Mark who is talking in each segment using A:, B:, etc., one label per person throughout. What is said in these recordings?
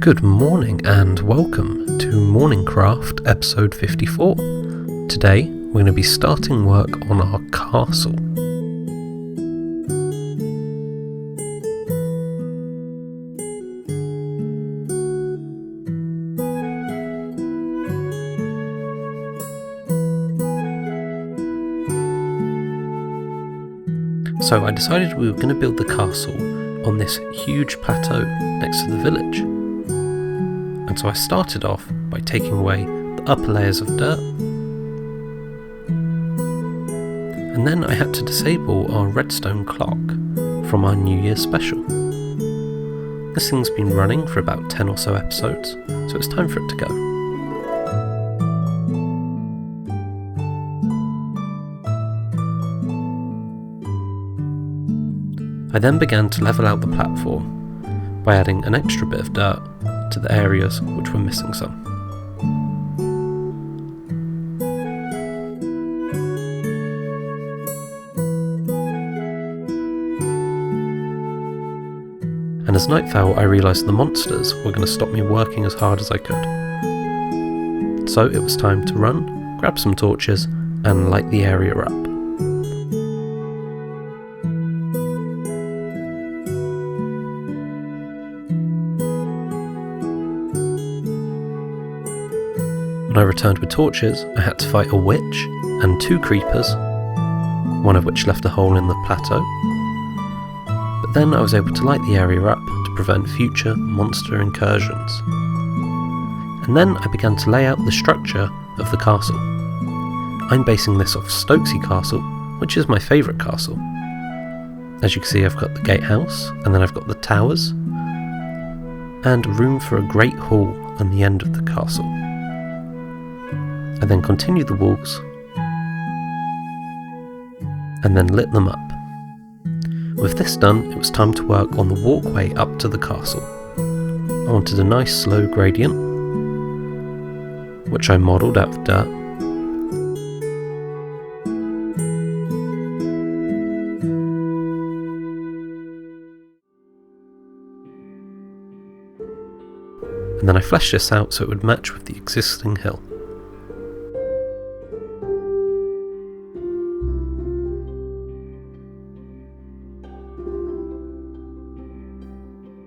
A: Good morning and welcome to MorningCraft episode 54. Today we're going to be starting work on our castle. So I decided we were going to build the castle on this huge plateau next to the village. And so I started off by taking away the upper layers of dirt. And then I had to disable our redstone clock from our New Year's special. This thing's been running for about 10 or so episodes, so it's time for it to go. I then began to level out the platform by adding an extra bit of dirt to the areas which were missing some. And as night fell, I realised the monsters were going to stop me working as hard as I could. So it was time to run, grab some torches, and light the area up. When I returned with torches, I had to fight a witch and 2 creepers, one of which left a hole in the plateau. But then I was able to light the area up to prevent future monster incursions. And then I began to lay out the structure of the castle. I'm basing this off Stokesy Castle, which is my favourite castle. As you can see, I've got the gatehouse, and then I've got the towers, and room for a great hall on the end of the castle. I then continued the walls and then lit them up. With this done, it was time to work on the walkway up to the castle. I wanted a nice slow gradient, which I modelled out of dirt. And then I fleshed this out so it would match with the existing hill.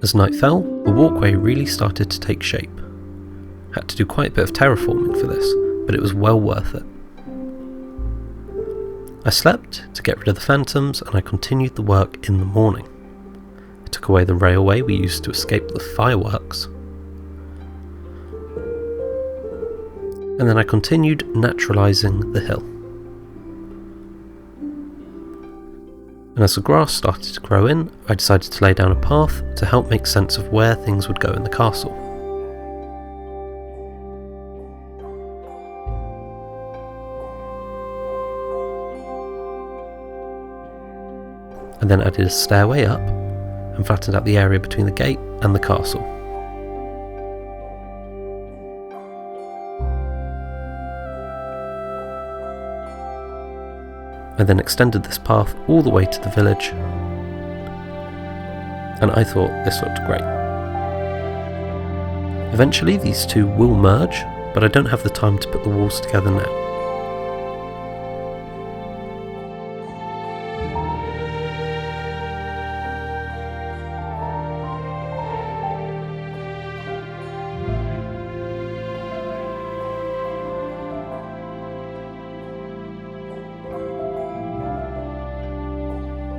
A: As night fell, the walkway really started to take shape. Had to do quite a bit of terraforming for this, but it was well worth it. I slept to get rid of the phantoms, and I continued the work in the morning. I took away the railway we used to escape the fireworks. And then I continued naturalising the hill. And as the grass started to grow in, I decided to lay down a path to help make sense of where things would go in the castle. I then added a stairway up and flattened out the area between the gate and the castle. I then extended this path all the way to the village, and I thought this looked great. Eventually these two will merge, but I don't have the time to put the walls together now.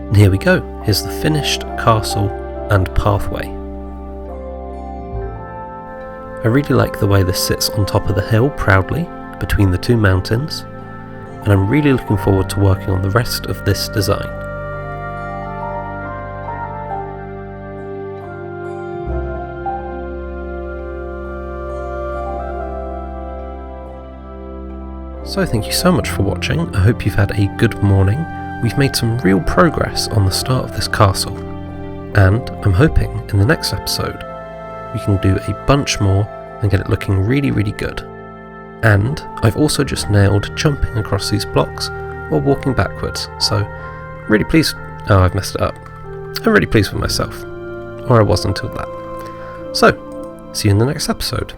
A: And here we go, here's the finished castle and pathway. I really like the way this sits on top of the hill proudly, between the 2 mountains, and I'm really looking forward to working on the rest of this design. So thank you so much for watching, I hope you've had a good morning. We've made some real progress on the start of this castle, and I'm hoping in the next episode we can do a bunch more and get it looking really, really good. And I've also just nailed jumping across these blocks while walking backwards, so really pleased. Oh, I've messed it up. I'm really pleased with myself, or I was until that. So, See you in the next episode.